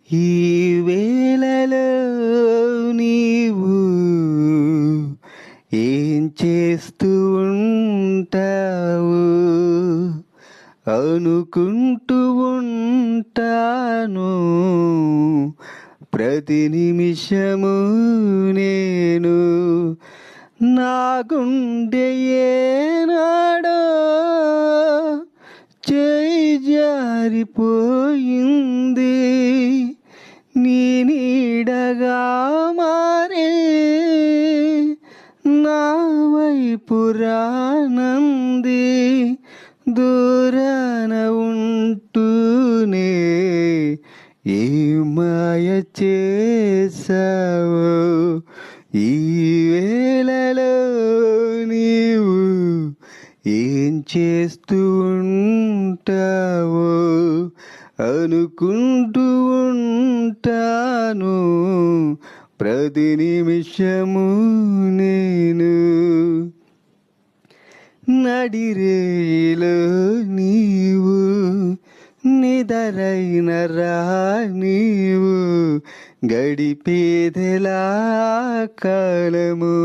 ఈ వేళలో నీవు ఏం చేస్తూ ఉంటావు? అనుకుంటూ ఉంటాను ప్రతి నిమిషము నేను, నా గుండె ఏనాడో చేయి జారిపోయింది, నీ నీడగా మారే నా వైపు రానంది. దూరాన ఉంటూనే ఏ మాయ చేసావో, ఈ వేళలో నీవు ఏం చేస్తూ ఉంటావో? అనుకుంటూ ఉంటాను ప్రతి నిమిషము నేను, నడిరేలో నీవు నిదరైన రా నీవు, గడిపేదెలా కాలము?